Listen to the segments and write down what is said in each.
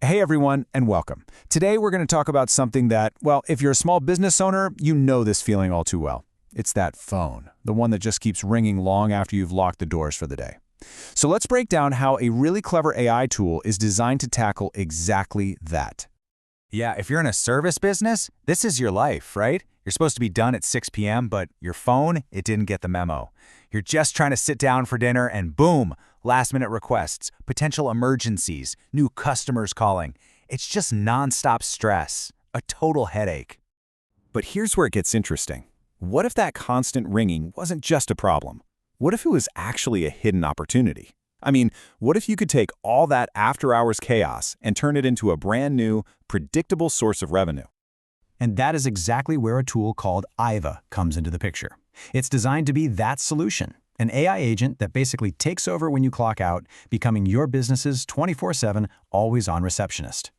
Hey everyone, and welcome. Today we're going to talk about something that, well, if you're a small business owner, you know this feeling all too well. It's that phone, the one that just keeps ringing long after you've locked the doors for the day. So let's break down how a really clever AI tool is designed to tackle exactly that. Yeah, if you're in a service business, this is your life, right? You're supposed to be done at 6 p.m., but your phone, it didn't get the memo. You're just trying to sit down for dinner and boom, last-minute requests, potential emergencies, new customers calling. It's just nonstop stress, a total headache. But here's where it gets interesting. What if that constant ringing wasn't just a problem? What if it was actually a hidden opportunity? I mean, what if you could take all that after-hours chaos and turn it into a brand new, predictable source of revenue? And that is exactly where a tool called Aiva comes into the picture. It's designed to be that solution, an AI agent that basically takes over when you clock out, becoming your business's 24/7, always-on receptionist.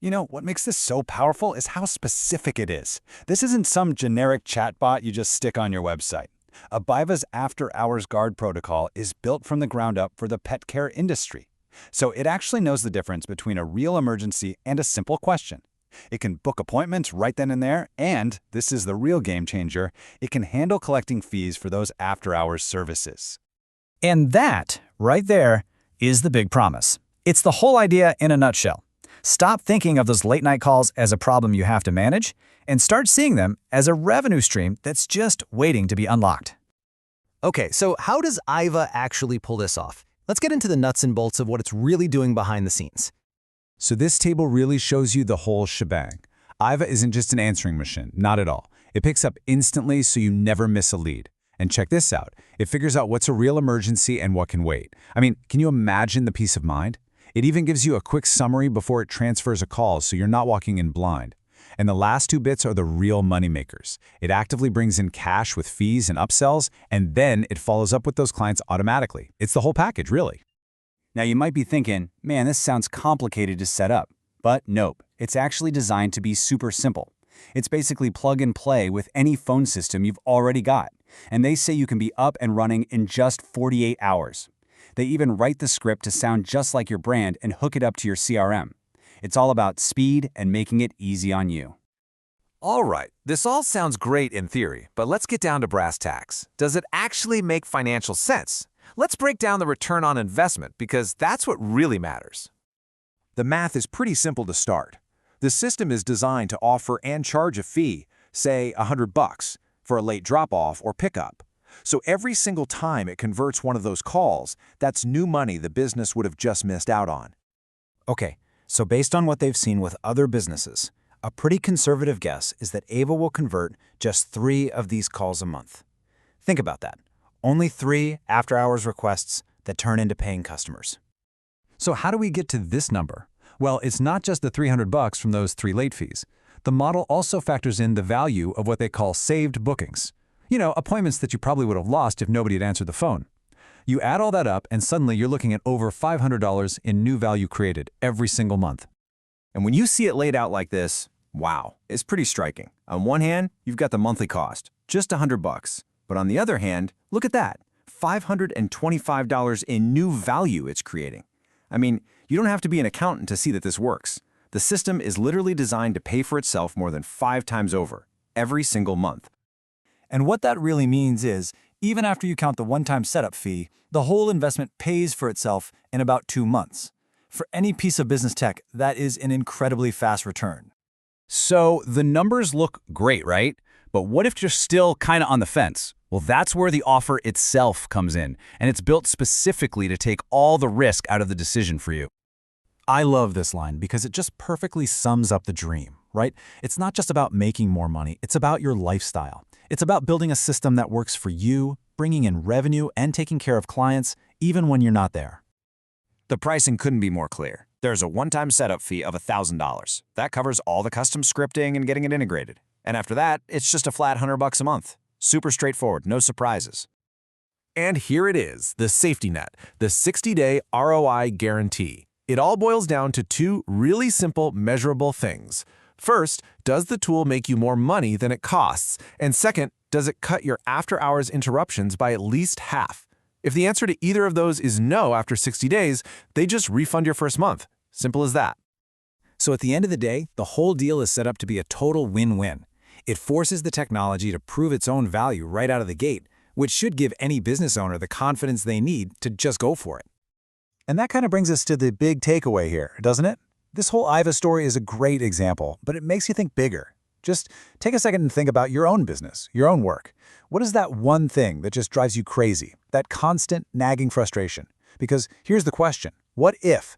You know, what makes this so powerful is how specific it is. This isn't some generic chatbot you just stick on your website. Aiva's after-hours guard protocol is built from the ground up for the pet care industry. So it actually knows the difference between a real emergency and a simple question. It can book appointments right then and there, and, this is the real game changer, it can handle collecting fees for those after-hours services. And that, right there, is the big promise. It's the whole idea in a nutshell. Stop thinking of those late-night calls as a problem you have to manage, and start seeing them as a revenue stream that's just waiting to be unlocked. Okay, so how does Aiva actually pull this off? Let's get into the nuts and bolts of what it's really doing behind the scenes. So this table really shows you the whole shebang. Aiva isn't just an answering machine, not at all. It picks up instantly so you never miss a lead. And check this out. It figures out what's a real emergency and what can wait. I mean, can you imagine the peace of mind? It even gives you a quick summary before it transfers a call so you're not walking in blind. And the last two bits are the real moneymakers. It actively brings in cash with fees and upsells, and then it follows up with those clients automatically. It's the whole package, really. Now you might be thinking, man, this sounds complicated to set up. But nope, it's actually designed to be super simple. It's basically plug and play with any phone system you've already got. And they say you can be up and running in just 48 hours. They even write the script to sound just like your brand and hook it up to your CRM. It's all about speed and making it easy on you. All right, this all sounds great in theory, but let's get down to brass tacks. Does it actually make financial sense? Let's break down the return on investment because that's what really matters. The math is pretty simple to start. The system is designed to offer and charge a fee, say $100, for a late drop-off or pickup. So every single time it converts one of those calls, that's new money the business would have just missed out on. Okay, so based on what they've seen with other businesses, a pretty conservative guess is that Aiva will convert just 3 of these calls a month. Think about that. Only 3 after-hours requests that turn into paying customers. So how do we get to this number? Well, it's not just the $300 from those 3 late fees. The model also factors in the value of what they call saved bookings. You know, appointments that you probably would have lost if nobody had answered the phone. You add all that up, and suddenly you're looking at over $500 in new value created every single month. And when you see it laid out like this, wow, it's pretty striking. On one hand, you've got the monthly cost, just $100. But on the other hand, look at that, $525 in new value it's creating. I mean, you don't have to be an accountant to see that this works. The system is literally designed to pay for itself more than 5 times over, every single month. And what that really means is, even after you count the one-time setup fee, the whole investment pays for itself in about 2 months. For any piece of business tech, that is an incredibly fast return. So the numbers look great, right? But what if you're still kind of on the fence? Well, that's where the offer itself comes in, and it's built specifically to take all the risk out of the decision for you. I love this line because it just perfectly sums up the dream, right? It's not just about making more money, it's about your lifestyle. It's about building a system that works for you, bringing in revenue and taking care of clients, even when you're not there. The pricing couldn't be more clear. There's a one-time setup fee of $1,000. That covers all the custom scripting and getting it integrated. And after that, it's just a flat $100 a month. Super straightforward, no surprises. And here it is, the safety net, the 60-day ROI guarantee. It all boils down to 2 really simple, measurable things. First, does the tool make you more money than it costs? And second, does it cut your after-hours interruptions by at least half? If the answer to either of those is no after 60 days, they just refund your first month. Simple as that. So at the end of the day, the whole deal is set up to be a total win-win. It forces the technology to prove its own value right out of the gate, which should give any business owner the confidence they need to just go for it. And that kind of brings us to the big takeaway here, doesn't it? This whole Aiva story is a great example, but it makes you think bigger. Just take a second and think about your own business, your own work. What is that one thing that just drives you crazy? That constant, nagging frustration? Because here's the question. What if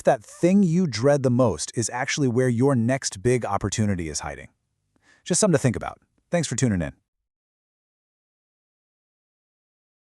that thing you dread the most is actually where your next big opportunity is hiding? Just something to think about. Thanks for tuning in.